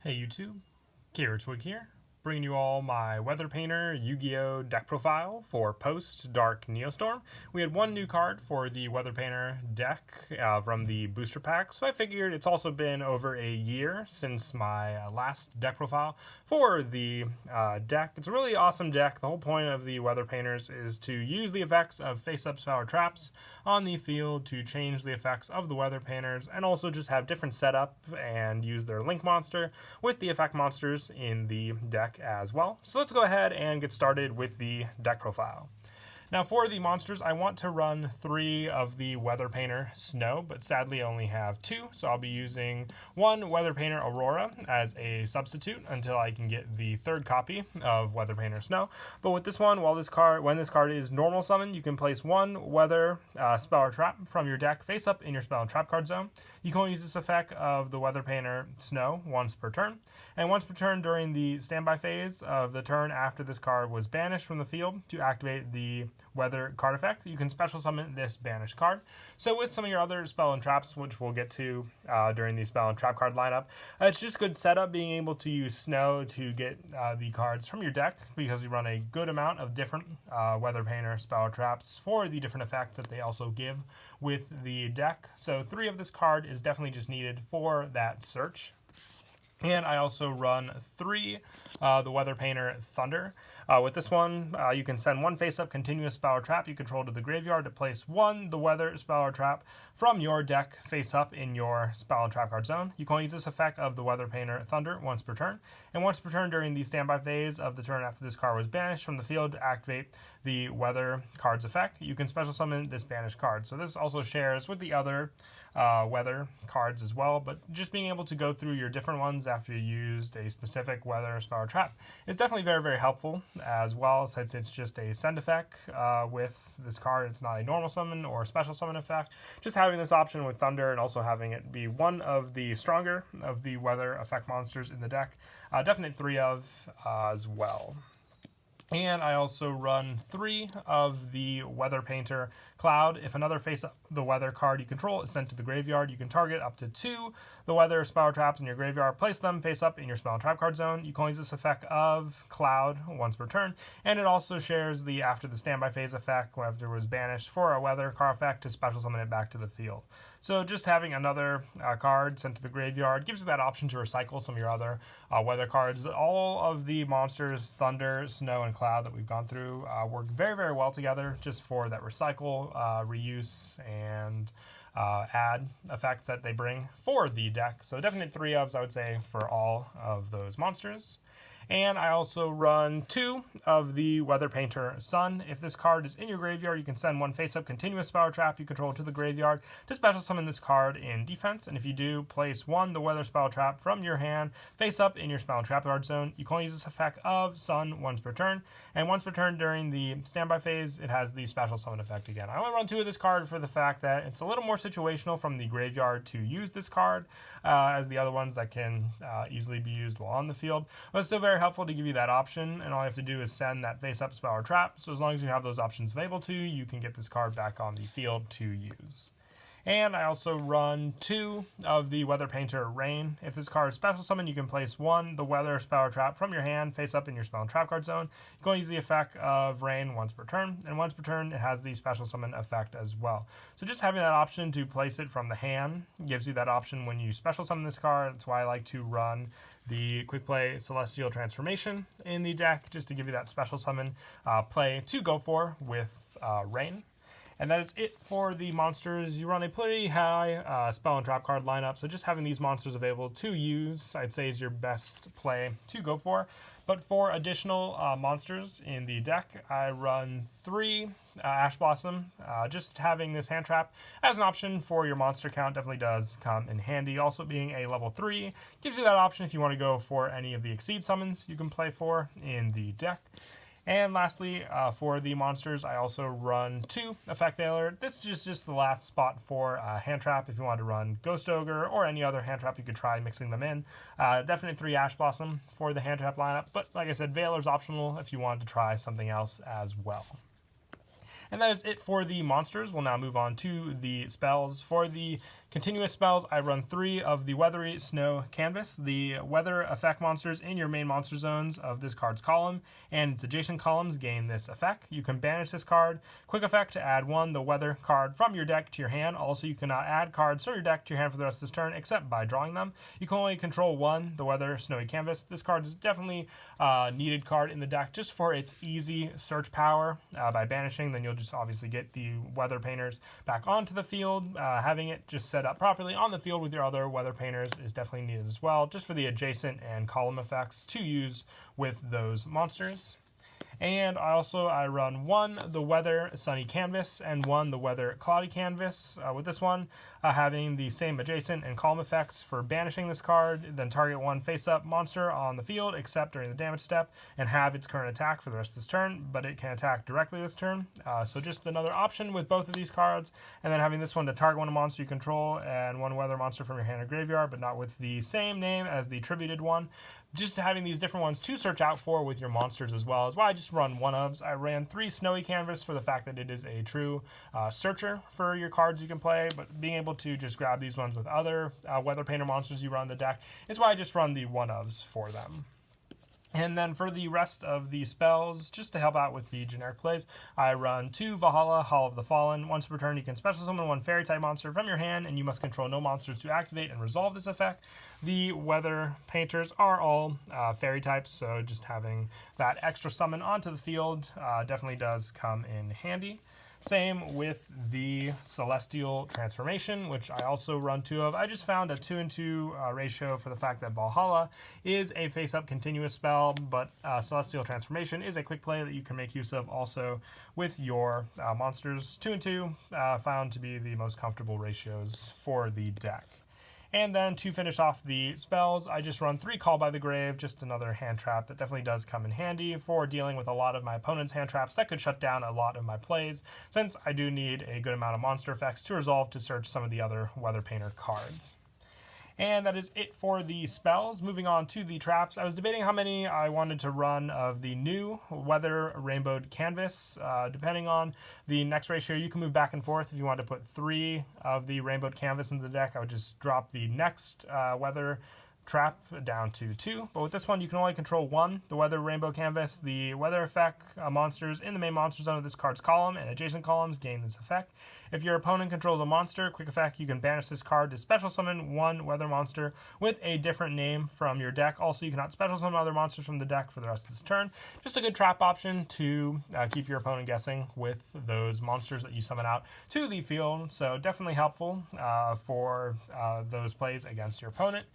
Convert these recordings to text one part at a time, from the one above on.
Hey YouTube, Twig here, bringing you all my Weather Painter Yu-Gi-Oh deck profile for post-Dark Neostorm. We had one new card for the Weather Painter deck from the booster pack, so I figured it's also been over a year since my last deck profile for the deck. It's a really awesome deck. The whole point of the Weather Painters is to use the effects of face-up power traps on the field to change the effects of the Weather Painters, and also just have different setup and use their link monster with the effect monsters in the deck as well. So let's go ahead and get started with the deck profile. Now for the monsters, I want to run 3 of the Weather Painter Snow, but sadly I only have 2, so I'll be using 1 Weather Painter Aurora as a substitute until I can get the 3rd copy of Weather Painter Snow. But with this one, when this card is normal summon, you can place 1 Weather spell or trap from your deck face up in your spell and trap card zone. You can only use this effect of the Weather Painter Snow once per turn, and once per turn during the standby phase of the turn after this card was banished from the field to activate the Weather card effect, you can special summon this banished card. So with some of your other spell and traps, which we'll get to during the spell and trap card lineup, it's just good setup being able to use Snow to get the cards from your deck, because you run a good amount of different Weather Painter spell traps for the different effects that they also give with the deck. So 3 of this card is definitely just needed for that search. And I also run 3 the Weather Painter Thunder. With this one, you can send 1 face-up continuous spell or trap you control to the graveyard to place 1 the Weather spell or trap from your deck face-up in your spell and trap card zone. You can only use this effect of the Weather Painter Thunder once per turn, and once per turn during the standby phase of the turn after this card was banished from the field to activate the Weather card's effect, you can special summon this banished card. So this also shares with the other weather cards as well, but just being able to go through your different ones after you used a specific weather spell or trap is definitely very, very helpful as well, since it's just a send effect with this card. It's not a normal summon or special summon effect. Just having this option with Thunder and also having it be one of the stronger of the weather effect monsters in the deck, definite 3 of as well. And I also run 3 of the Weather Painter Cloud. If another face-up the weather card you control is sent to the graveyard, you can target up to 2 the weather spell traps in your graveyard, place them face up in your spell and trap card zone. You can only use this effect of Cloud once per turn, and it also shares the after the standby phase effect after it was banished for a weather card effect to special summon it back to the field. So just having another card sent to the graveyard gives you that option to recycle some of your other weather cards. All of the monsters, Thunder, Snow, and Cloud that we've gone through work very, very well together just for that recycle, reuse, and add effects that they bring for the deck. So definite 3 ofs, I would say, for all of those monsters. And I also run 2 of the Weather Painter Sun. If this card is in your graveyard, you can send 1 face-up continuous spell trap you control to the graveyard to special summon this card in defense. And if you do, place 1 the Weather spell trap from your hand face-up in your spell and trap card zone. You can only use this effect of Sun once per turn, and once per turn during the standby phase, it has the special summon effect again. I only run 2 of this card for the fact that it's a little more situational from the graveyard to use this card as the other ones that can easily be used while on the field, but it's still very helpful to give you that option, and all you have to do is send that face-up spell or trap. So as long as you have those options available to you, you can get this card back on the field to use. And I also run 2 of the Weather Painter Rain. If this card is special summon, you can place 1 the Weather spell or trap from your hand face up in your spell and trap card zone. You can only use the effect of Rain once per turn, and once per turn it has the special summon effect as well. So just having that option to place it from the hand gives you that option when you special summon this card. That's why I like to run the Quick Play Celestial Transformation in the deck, just to give you that special summon play to go for with Rain. And that is it for the monsters. You run a pretty high spell and trap card lineup, so just having these monsters available to use, I'd say, is your best play to go for. But for additional monsters in the deck, I run 3 Ash Blossom. Just having this hand trap as an option for your monster count definitely does come in handy. Also being a level 3 gives you that option if you want to go for any of the Exceed summons you can play for in the deck. And lastly, for the monsters, I also run 2 Effect Veiler. This is just the last spot for hand trap. If you want to run Ghost Ogre or any other hand trap, you could try mixing them in. Definitely 3 Ash Blossom for the hand trap lineup, but like I said, Veiler's optional if you want to try something else as well. And that is it for the monsters. We'll now move on to the spells. For the continuous spells, I run 3 of the Weathery Snow Canvas. The weather effect monsters in your main monster zones of this card's column and its adjacent columns gain this effect. You can banish this card. Quick effect to add 1 the weather card from your deck to your hand. Also, you cannot add cards from your deck to your hand for the rest of this turn except by drawing them. You can only control 1 the weather Snowy Canvas. This card is definitely a needed card in the deck just for its easy search power. By banishing, then you'll just obviously get the weather painters back onto the field. Having it just set up properly on the field with your other weather painters is definitely needed as well, just for the adjacent and column effects to use with those monsters. And I run 1 the weather sunny canvas and 1 the weather cloudy canvas. With this one having the same adjacent and column effects for banishing this card, then target 1 face-up monster on the field except during the damage step and have its current attack for the rest of this turn, but it can attack directly this turn. So just another option with both of these cards, and then having this one to target 1 monster you control and 1 weather monster from your hand or graveyard, but not with the same name as the tributed one. Just having these different ones to search out for with your monsters as well is why I just run 1-ofs. I ran 3 Snowy Canvas for the fact that it is a true searcher for your cards you can play, but being able to just grab these ones with other weather painter monsters you run in the deck is why I just run the 1-ofs for them. And then for the rest of the spells, just to help out with the generic plays, I run 2 Valhalla, Hall of the Fallen. Once per turn, you can special summon 1 fairy type monster from your hand, and you must control no monsters to activate and resolve this effect. The weather painters are all fairy types, so just having that extra summon onto the field definitely does come in handy. Same with the Celestial Transformation, which I also run 2 of. I just found a 2-in-2 ratio for the fact that Valhalla is a face-up continuous spell, but Celestial Transformation is a quick play that you can make use of also with your monsters. 2-in-2 found to be the most comfortable ratios for the deck. And then to finish off the spells, I just run 3 Call by the Grave, just another hand trap that definitely does come in handy for dealing with a lot of my opponent's hand traps that could shut down a lot of my plays, since I do need a good amount of monster effects to resolve to search some of the other weather painter cards. And that is it for the spells. Moving on to the traps, I was debating how many I wanted to run of the new Weather Rainbowed Canvas. Depending on the next ratio, you can move back and forth. If you want to put 3 of the Rainbowed Canvas into the deck, I would just drop the next Weather trap down to 2, but with this one you can only control 1 the weather rainbow canvas. The weather effect monsters in the main monster zone of this card's column and adjacent columns gain this effect. If your opponent controls a monster, quick effect, you can banish this card to special summon 1 weather monster with a different name from your deck. Also, you cannot special summon other monsters from the deck for the rest of this turn. Just a good trap option to keep your opponent guessing with those monsters that you summon out to the field, so definitely helpful for those plays against your opponent.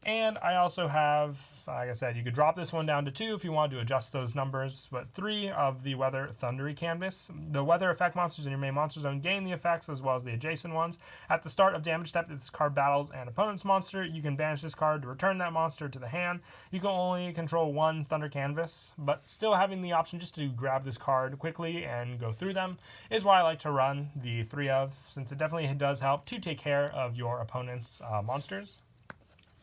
And I also have, like I said, you could drop this one down to 2 if you want to adjust those numbers, but 3 of the Weather Thundery Canvas. The weather effect monsters in your main monster zone gain the effects as well as the adjacent ones. At the start of damage step, if this card battles an opponent's monster, you can banish this card to return that monster to the hand. You can only control 1 Thunder Canvas, but still having the option just to grab this card quickly and go through them is why I like to run the 3 of, since it definitely does help to take care of your opponent's monsters.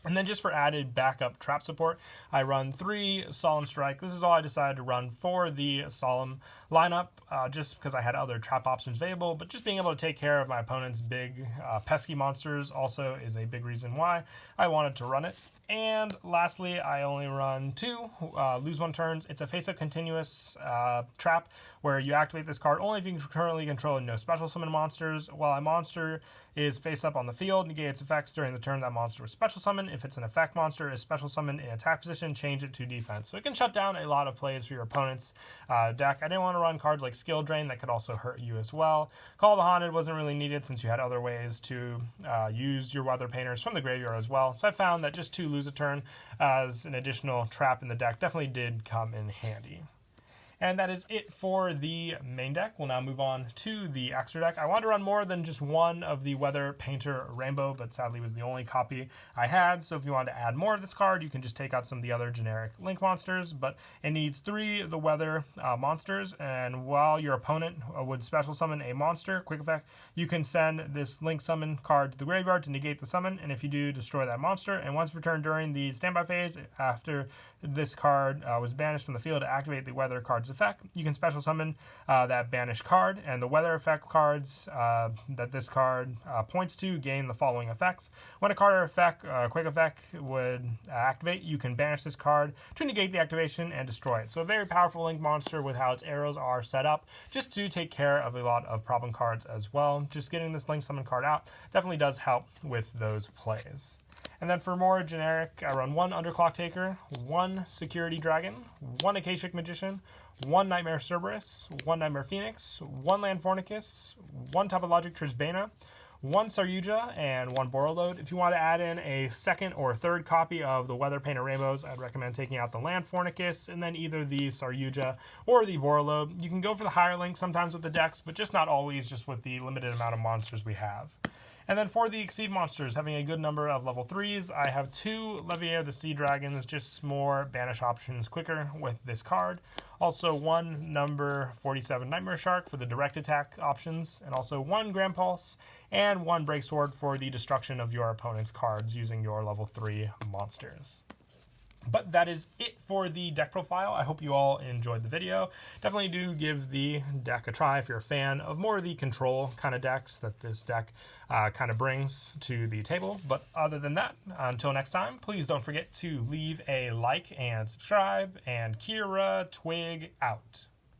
And then just for added backup trap support, I run 3 Solemn Strike. This is all I decided to run for the Solemn lineup, just because I had other trap options available, but just being able to take care of my opponent's big pesky monsters also is a big reason why I wanted to run it. And lastly, I only run 2 lose 1 turns. It's a face-up continuous trap where you activate this card only if you currently control no special summon monsters. While a monster is face-up on the field, negate its effects during the turn that monster was special summoned. If it's an effect monster is special summoned in attack position, change it to defense. So it can shut down a lot of plays for your opponent's deck. I didn't want to run cards like Skill Drain that could also hurt you as well. Call of the Haunted wasn't really needed since you had other ways to use your weather painters from the graveyard as well. So I found that just 2 lose a turn as an additional trap in the deck definitely did come in handy. And that is it for the main deck. We'll now move on to the extra deck. I wanted to run more than just 1 of the Weather Painter Rainbow, but sadly was the only copy I had. So if you wanted to add more of this card, you can just take out some of the other generic Link monsters, but it needs 3 of the Weather monsters. And while your opponent would special summon a monster, quick effect, you can send this Link summon card to the graveyard to negate the summon. And if you do, destroy that monster. And once returned during the standby phase, after this card was banished from the field to activate the Weather card's effect, you can special summon that banished card, and the weather effect cards that this card points to gain the following effects. When a card or effect, quick effect would activate, you can banish this card to negate the activation and destroy it. So a very powerful link monster with how its arrows are set up, just to take care of a lot of problem cards as well. Just getting this link summon card out definitely does help with those plays. And then for more generic, I run 1 Underclock Taker, 1 Security Dragon, 1 Akashic Magician, 1 Nightmare Cerberus, 1 Nightmare Phoenix, 1 Land Fornicus, 1 Topologic Trisbana, 1 Saryuja, and 1 Borreload. If you want to add in a second or third copy of the Weather Painter Rainbows, I'd recommend taking out the Land Fornicus and then either the Saryuja or the Borreload. You can go for the higher link sometimes with the decks, but just not always, just with the limited amount of monsters we have. And then for the Exceed monsters, having a good number of level 3s, I have 2 Levier the Sea Dragons, just more banish options quicker with this card. Also 1 number 47 Nightmare Shark for the direct attack options, and also 1 Grand Pulse and 1 Break Sword for the destruction of your opponent's cards using your level 3 monsters. But that is it for the deck profile. I hope you all enjoyed the video. Definitely do give the deck a try if you're a fan of more of the control kind of decks that this deck kind of brings to the table. But other than that, until next time, please don't forget to leave a like and subscribe. And Kira Twig out.